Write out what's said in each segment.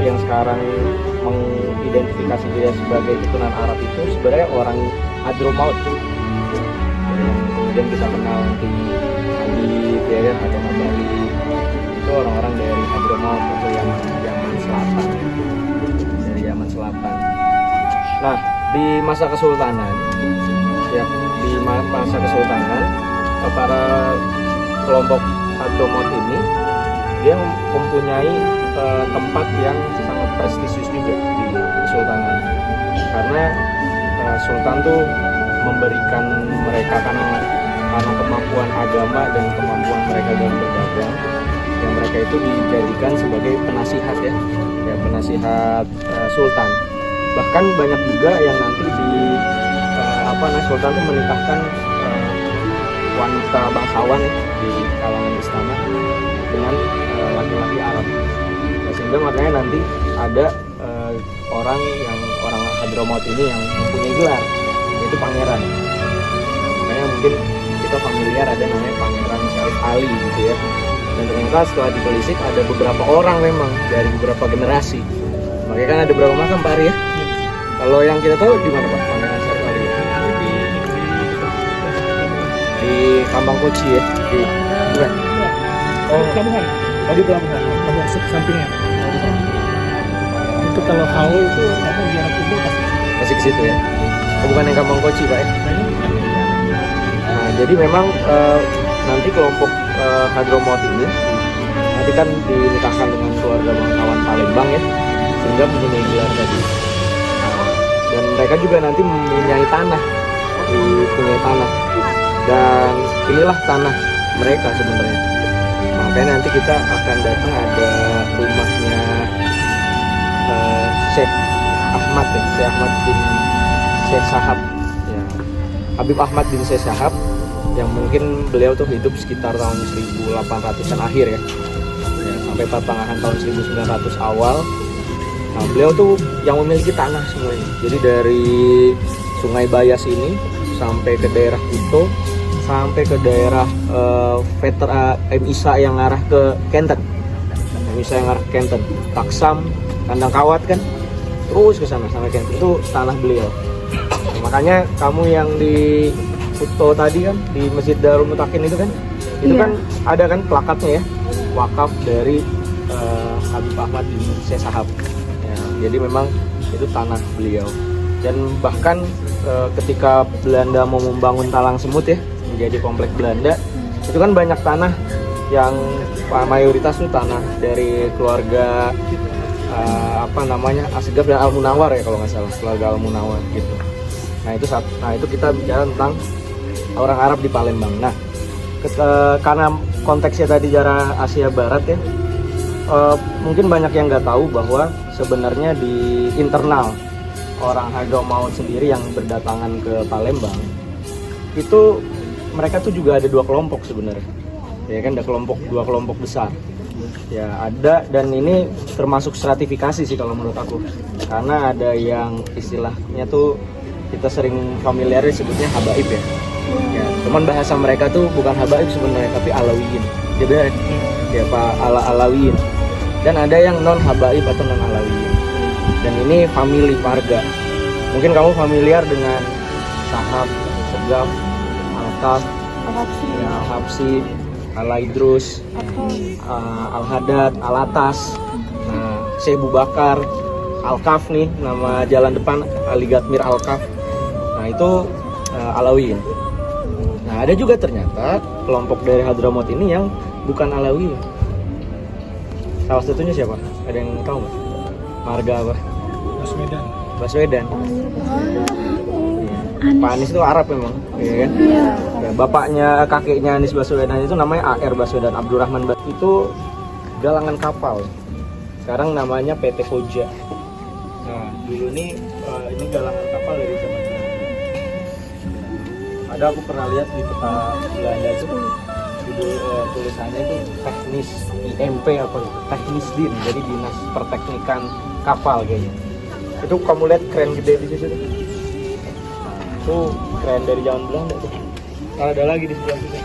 yang sekarang mengidentifikasi dia sebagai keturunan Arab itu sebenarnya orang Hadramaut, yang kemudian kita kenal di Habib ya kan, atau Habaib, itu orang-orang dari Hadramaut atau Yaman Selatan, dari Yaman Selatan. Nah, di masa kesultanan ya, di masa kesultanan para kelompok Hadramaut ini dia mempunyai tempat yang sangat prestisius juga di kesultanan, karena sultan tuh memberikan mereka karena kemampuan agama dan kemampuan mereka dalam berdagang, yang mereka itu dijadikan sebagai penasihat ya penasihat sultan. Bahkan banyak juga yang nanti di sultan tuh menikahkan wanita bangsawan ya, di kalangan istana dengan laki-laki Arab. Nah, sehingga makanya nanti ada orang Hadramaut ini yang mempunyai gelar, yaitu pangeran. Nah, makanya mungkin kita familiar ada namanya Pangeran Syarif Ali gitu ya. Dan ternyata setelah ditelisik ada beberapa orang memang dari beberapa generasi. Makanya kan ada beberapa makam Pak Ari ya. Kalau yang kita tahu di mana Pak Pangeran Syarif Ali? Di Kambang Koci ya, di bukan? Pelabuhan. Di pelabuhan. Pelabuhan sampingnya. Itu kalau haul itu apa jarak kubur masih ke situ ya. Bukan yang Kambang Koci Pak ya. Nah, jadi memang nanti kelompok Hadramaut ini nanti kan dinikahkan dengan keluarga bangsawan Palembang ya, sehingga mempunyai gelar tadi. Dan mereka juga nanti mempunyai tanah, dan inilah tanah mereka sebenarnya. Makanya nanti kita akan datang ada rumahnya Syekh Ahmad bin Syekh Sahab ya. Habib Ahmad bin Syekh Sahab, yang mungkin beliau tuh hidup sekitar tahun 1800-an akhir ya, sampai pertengahan tahun 1900 awal. Nah, beliau tuh yang memiliki tanah semua ini. Jadi dari Sungai Bayas ini sampai ke daerah Kuto, sampai ke daerah MISA yang arah ke Kenten, Taksam, Kandang Kawat kan, terus ke sana sampai Kenten, itu tanah beliau. Nah, makanya kamu yang di Kuto tadi kan, di Masjid Darul Mutakin itu kan, itu kan ada kan plakatnya ya, wakaf dari Habib Ahmad bin Syekh Sahab. Ya, jadi memang itu tanah beliau. Dan bahkan ketika Belanda mau membangun Talang Semut ya, menjadi komplek Belanda, itu kan banyak tanah yang mayoritas itu tanah dari keluarga Asgaf dan Al Munawar ya, kalau nggak salah, keluarga Al Munawar gitu. Nah itu kita bicara tentang orang Arab di Palembang. Nah, karena konteksnya tadi daerah Asia Barat ya, mungkin banyak yang nggak tahu bahwa sebenarnya di internal orang Hadramaut sendiri yang berdatangan ke Palembang itu mereka tuh juga ada dua kelompok sebenarnya, ya kan, ada dua kelompok besar ya, ada, dan ini termasuk stratifikasi sih kalau menurut aku, karena ada yang istilahnya tuh kita sering familiar sebutnya habaib ya. Ya, cuman bahasa mereka tuh bukan habaib sebenarnya, tapi alawiyin. Ya benar ya Pak, alawiyin. Dan ada yang non habaib atau non alawiyin. Dan ini family marga. Mungkin kamu familiar dengan Sahab, Segaf, Al-Kaf, Al-Habsi, Al-Aidrus, Al-Hadad, Al-Atas, Syekh Abu Bakar, Al-Kaf nih, nama jalan depan Ali Gatmir Al-Kaf. Nah itu Alawiyin. Nah ada juga ternyata kelompok dari Hadramaut ini yang bukan Alawiyin. Salah satunya siapa? Ada yang tahu nggak? Marga apa? Baswedan. Pak Anies itu Arab memang, ya kan? Ya, bapaknya, kakeknya Anies Baswedan itu namanya AR Baswedan, Abdurrahman Baswedan. Itu galangan kapal. Sekarang namanya PT Koja. Nah, dulu ini galangan kapal dari zaman Belanda. Ada, aku pernah lihat di peta Belanda itu tulisannya itu teknis IMP apa gitu, teknis din, jadi dinas perteknikan kapal kayaknya. Itu kamu lihat keren gede di situ. Nah, itu keren dari zaman Belanda tuh. Nah, ada lagi di sebelah situ.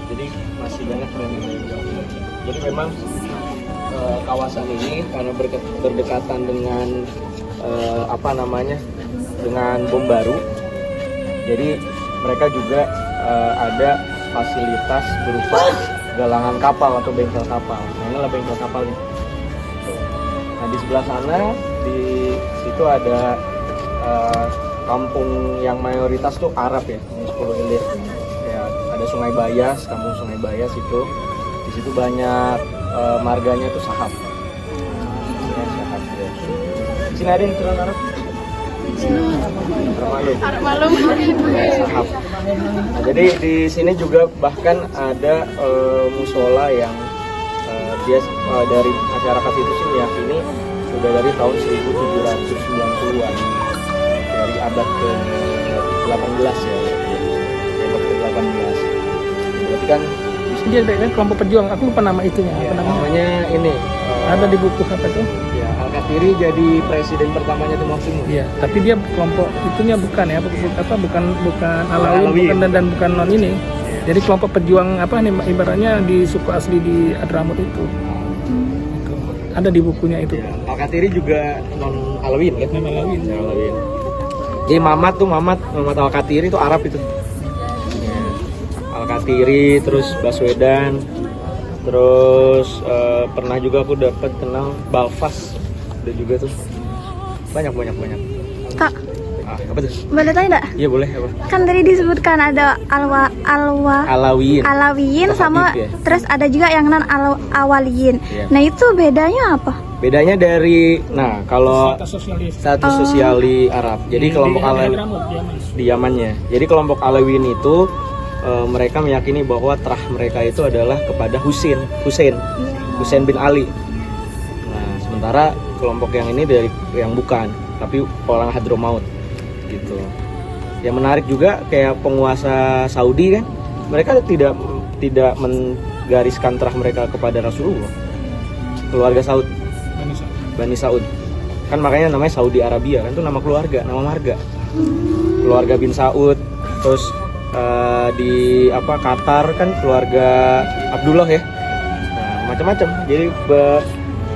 Jadi masih banyak keren dari zaman Belanda. Jadi memang kawasan ini karena berdekatan dengan dengan bom baru. Jadi mereka juga ada fasilitas berupa galangan kapal atau bengkel kapal. Nah, inilah bengkel kapal nih. Nah, di sebelah sana, di situ ada kampung yang mayoritas tuh Arab ya, ini 10 hilir. Ya, ada Sungai Bayas, kampung Sungai Bayas itu. Di situ banyak marganya tuh Sahab. Ya, Sahab ya. Di sini ada yang keturunan Arab? Arab Malum. Sahab. Nah, jadi di sini juga bahkan ada musola yang dia dari masyarakat itu sih meyakini sudah dari tahun 1790-an, dari abad ke-18 ya, abad ke-18. Berarti kan Dia ada kelompok pejuang. Aku lupa nama itunya. ya, Apa namanya? namanya ini Ada di buku apa itu? ya, Al-Katiri jadi presiden pertamanya Timur Timur. Iya, tapi dia kelompok itunya bukan ya, bukan Alawin, Alawin. dan bukan non ini. Jadi kelompok pejuang apa nih ibaratnya di suku asli di Hadramut itu. Itu. Ada di bukunya itu. Ya, Al-Katiri juga non Alawin kan? Non Alawin. Ya, Alawin. Jadi Mamat Al-Katiri itu Arab itu. Al-Katiri, terus Baswedan, terus pernah juga aku dapat kenal Balfas, ada juga tuh banyak. Kak, Apa tuh? boleh tanya nggak? Iya boleh apa? Kan tadi disebutkan ada Alawiyin. Alawiyin sama Habib, ya? terus ada juga yang non awaliyin. Iya. Nah itu bedanya apa? Bedanya dari, nah kalau Sosialis. status sosiali Arab. Jadi kelompok Alawi di Yamannya. Jadi kelompok Alawiyin itu mereka meyakini bahwa terah mereka itu adalah kepada Husain bin Ali. Nah, sementara kelompok yang ini dari yang bukan, tapi orang Hadramaut gitu. Yang menarik juga kayak penguasa Saudi kan, mereka tidak menggariskan terah mereka kepada Rasulullah. Keluarga Saud, Bani Saud. Kan makanya namanya Saudi Arabia kan, itu nama keluarga, nama marga. Keluarga bin Saud, terus di Qatar kan keluarga Abdullah ya. Nah, macam-macam. Jadi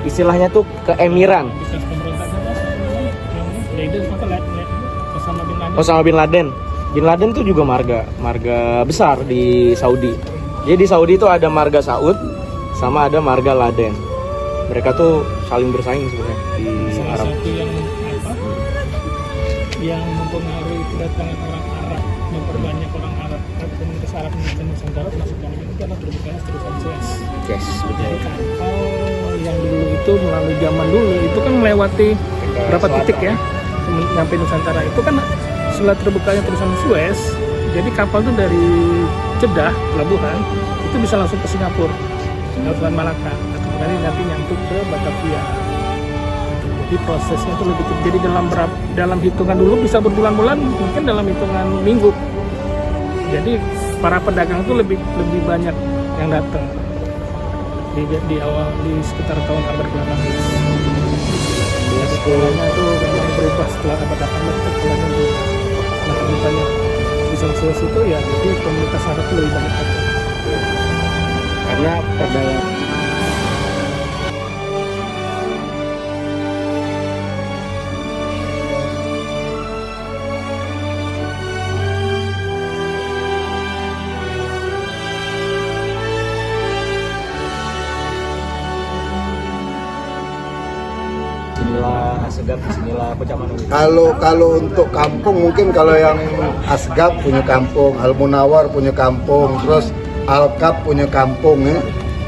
istilahnya tuh keemiran. Osama bin Laden. Bin Laden tuh juga marga besar di Saudi. Jadi di Saudi itu ada marga Saud sama ada marga Laden. Mereka tuh saling bersaing sebenarnya di Salah Arab. satu yang mempengaruhi kedatangan orang Arab, memperbanyak orang Arab, komunitas Arab di Nusantara termasuk kami ini adalah terbukanya terusan Suez. Yes, Jadi betul. kapal yang dulu itu melalui zaman dulu itu kan melewati berapa selatan. titik ya sampai Nusantara itu kan setelah terbukanya terusan Suez, jadi kapal itu dari Jeddah pelabuhan itu bisa langsung ke Singapura, Selat Malaka, atau nanti nyangkut ke Batavia. Jadi prosesnya itu lebih cepat. Jadi dalam hitungan dulu bisa berbulan-bulan, mungkin dalam hitungan minggu. Jadi para pedagang itu lebih banyak yang datang di awal di sekitar tahun abad ke-18. Jadi polanya itu memang berubah setelah abad 18 itu polanya berubah. Nah terbukanya di Sulawesi itu ya jadi komunitas Arab itu lebih banyak datang. Karena perdagangan Bismillah Pecaman. Kalau untuk kampung mungkin kalau yang Asgab punya kampung, Al Munawar punya kampung, terus Al-Kab punya kampung ya.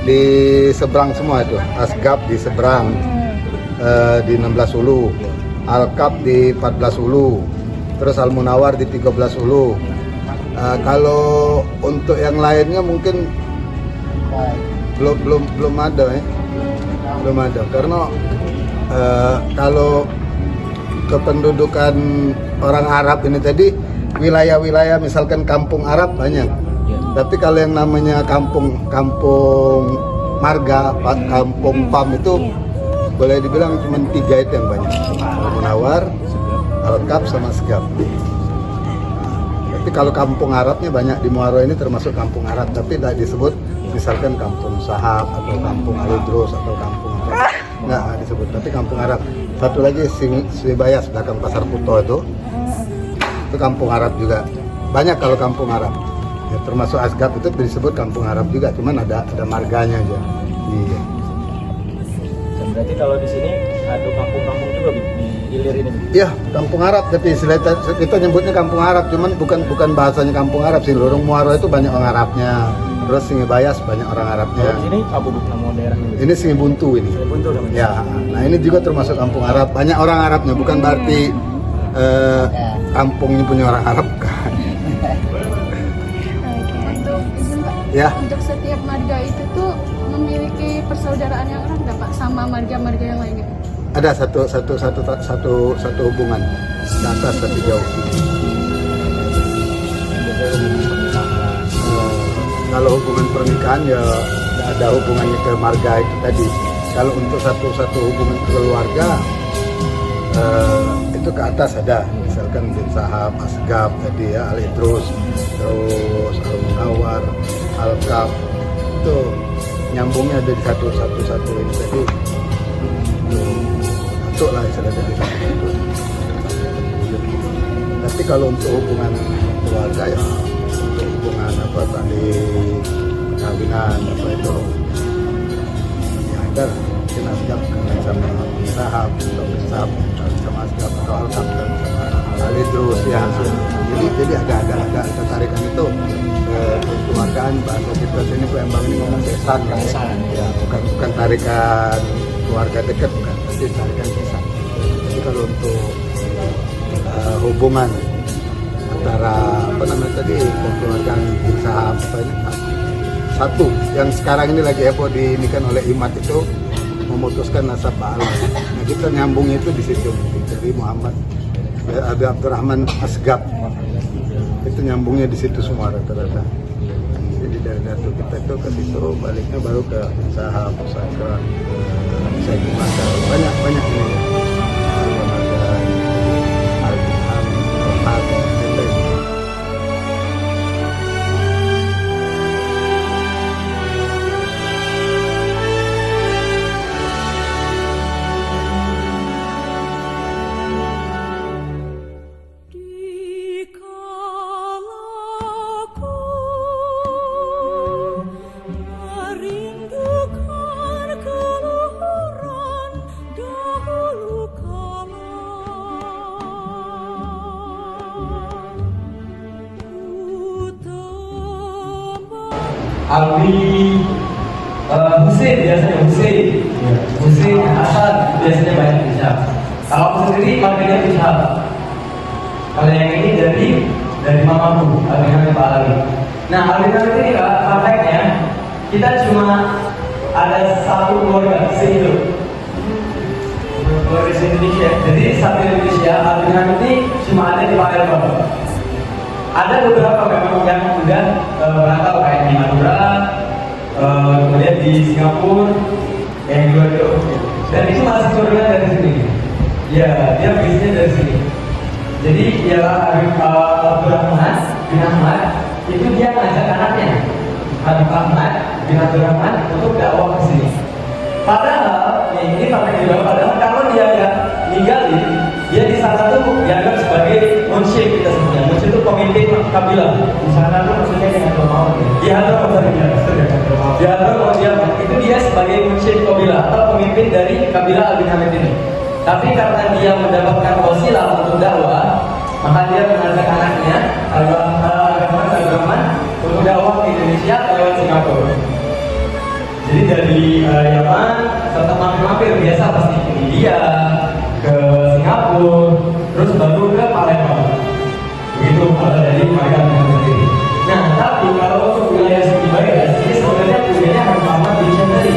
Di seberang semua itu. Asgab di seberang di 16 Ulu, Al-Kab di 14 Ulu, terus Al Munawar di 13 Ulu. Kalau untuk yang lainnya mungkin belum ada ya. Belum ada karena kalau kependudukan orang Arab ini tadi wilayah-wilayah misalkan kampung Arab banyak, tapi kalau yang namanya kampung marga, kampung PAM itu boleh dibilang cuma 3 itu yang banyak, Al Munawar, Al-Kab sama Asgab. Tapi kalau kampung Arabnya banyak di Muaro ini termasuk kampung Arab, tapi tidak disebut misalkan kampung Sahab atau kampung Alidrus atau kampung apa. nggak disebut, tapi kampung Arab. Satu lagi Sibayas belakang Pasar Kuto itu kampung Arab juga. Banyak kalau kampung Arab. Ya, termasuk Asgab itu disebut kampung Arab juga, cuman ada marganya aja. Iya. Dan berarti kalau di sini ada kampung-kampung juga di hilir ini. Iya, kampung Arab, tapi istilah kita nyebutnya kampung Arab, cuman bukan bahasanya kampung Arab sih. Lorong Muaro itu banyak orang Arabnya. Terus Singibayas banyak orang Arabnya. Kalau di sini apa bu nama daerahnya? Ini Singibuntu ini. Buntu namanya. Ya, nah ini juga termasuk kampung Arab. Banyak orang Arabnya, bukan berarti kampungnya punya orang Arab kan. Untuk itu Pak, Ya, untuk setiap marga itu tuh memiliki persaudaraan yang erat nggak Pak sama marga-marga yang lainnya? ada satu hubungan ke atas tapi jauh. Kalau hubungan pernikahan ya ada hubungannya ke marga itu tadi. Kalau untuk satu hubungan keluarga itu ke atas ada, misalkan bin Sahab, Asgab tadi ya, Al-Idrus, terus Al-Munawar, Al-Kaf, itu nyambungnya ada di satu ini tadi. Untuk lah istilah dari satu. Tapi kalau untuk hubungan keluarga ya, untuk hubungan apa tadi perkawinan apa itu ya ada mungkin Asgab kenal sama Sahab atau Sahab sama Asgab atau Al-Kaf sama Al-Idrus ya. Jadi ada tarikan itu kekeluargaan. Bahasa kita sini Palembang ini ngomong besan kan ya, bukan tarikan keluarga dekat, bukan, tapi tarikan besan. Jadi kalau untuk hubungan antara apa namanya tadi kekeluargaan Sahab satu yang sekarang ini lagi heboh diinikan oleh Imat itu memutuskan nasab ba'al. Nah kita nyambung itu di situ. Jadi Muhammad Abi Abdurrahman Asgab itu nyambungnya di situ semua rata-rata. Jadi dari datu kita itu ke situ, baliknya baru ke Sahab, Pusaka, Sayyidimata, banyak ini. Alwi Husein biasanya Husein Hasan biasanya banyak Ishaq. Kalau aku sendiri marganya Ishaq. Kalau yang ini dari mamaku, Alwi Pak Alwi. Nah Alwi ini prakteknya kita cuma ada satu keluarga sehidup, keluarga di Indonesia. Jadi satu Indonesia Alwi ini cuma ada di Palembang. Ada beberapa memang yang udah merantau kayak di Madura, kemudian di Singapura, yang juga itu. Dan itu masih keluarga dari sini. Ya, dia bisnisnya dari sini. Jadi ialah Abdurrahman bin Ahmad itu dia ngajak anaknya Habib Ahmad bin Abdurrahman untuk dakwah ke sini. Padahal ini pakai juga padahal kalau dia ninggalin dia di sana tuh dianggap sebagai munsyid kita sebutnya. Munsyid itu pemimpin kabilah. Di sana tuh maksudnya dengan Hadramaut. Di Hadramaut di Hadramaut itu dia sebagai munsyid kabilah atau pemimpin dari kabilah Al bin Hamid ini. Tapi karena dia mendapatkan wasilah untuk dakwah, maka dia mengajak anaknya Al-Rahman untuk dakwah ke Indonesia lewat Singapura. Jadi dari Yaman serta mampir-mampir biasa pasti ke India, ke Singapura, terus baru ke Palembang. Begitu kalau dari mereka sendiri. Nah, tapi kalau untuk wilayah Sibayas ini sebenarnya punyanya Habib Ahmad bin Syantari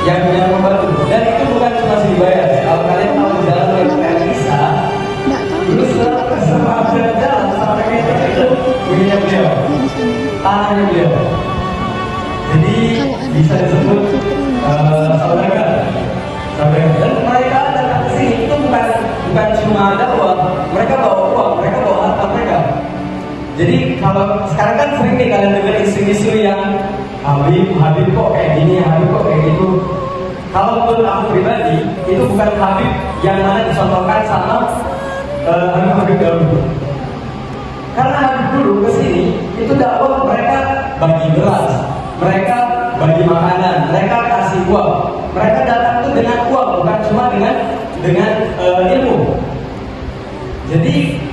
yang punya membantu. Dan itu bukan cuma Sibayas. Kalau kalian tahu jalan dari Isa, dulu setelah jalan sampai ke itu punyanya beliau, tanahnya beliau. Jadi bisa disebut saudagar. Dan mereka datang ke sini itu bukan cuma dakwah, mereka bawa uang, mereka bawa harta mereka. Jadi kalau sekarang kan sering nih kalian dengar isu-isu yang Habib kok kayak gini, Habib kok kayak gitu. Kalau menurut aku pribadi, itu bukan Habib yang mana dicontohkan sama Habib dahulu. Karena Habib dulu kesini, itu dakwah mereka bagi beras, mereka bagi makanan, mereka kasih uang. Mereka datang itu dengan uang, bukan cuma dengan ilmu. Jadi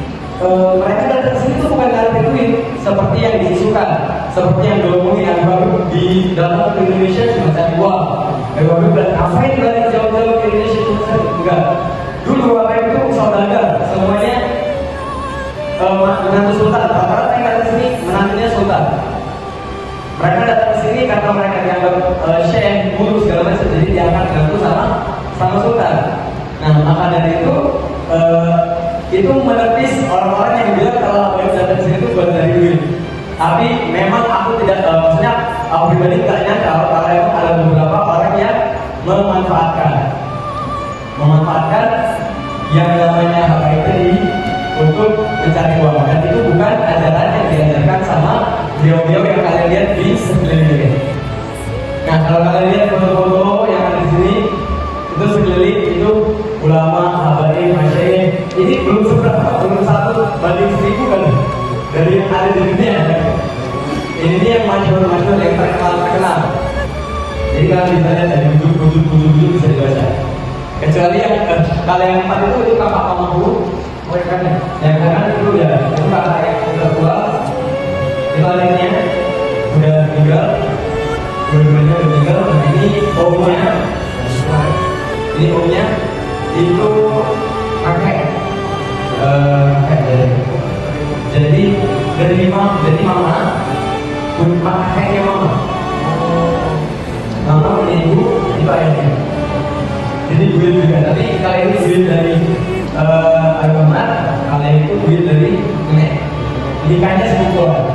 mereka datang ke sini itu bukan karena duit, seperti yang diisukan, seperti yang diomongin Habib di dalam ke Indonesia cuma cari uang. Habib bilang, ngapain balik jauh-jauh ke Indonesia cuma cari? Enggak. Dulu Habib itu saudagar, semuanya menantu sultan. Rata-rata yang datang ke sini menantunya sultan. Mereka datang ke sini karena mereka dianggap syekh, guru segala macam, jadi diangkat gantung sama sultan. Nah, maka dari itu menepis orang-orang yang bilang kalau Habib datang ke sini itu buat dari duit. Tapi memang aku tidak, maksudnya aku pribadi tidak nyangka kalau memang ada beberapa orang yang memanfaatkan yang namanya HKI tadi untuk mencari uang. Dan itu bukan ajaran yang diajarkan sama beliau-beliau yang kalian lihat di sekeliling. Nah, kalau kalian lihat foto-foto yang ada di sini, itu sekeliling itu ulama, habaib, masyayikh. Ini belum seberapa, belum 1 banding 1000 kan dari yang ada di dunia. Ini yang masyhur-masyhur yang terkenal. Jadi kalau bisa lihat dari wujud bisa dibaca. Kecuali yang kalian 4 itu kakak mamaku, kan yang kanan itu ya itu kakak yang udah tua. Itu adiknya udah meninggal, dua-duanya udah meninggal. Ini omnya itu kakek. Jadi mama kakeknya mama punya ibu itu ayahnya. Jadi duit juga, tapi kalian itu duit dari agama, kalian itu duit dari nenek. Nikahnya sepupuan.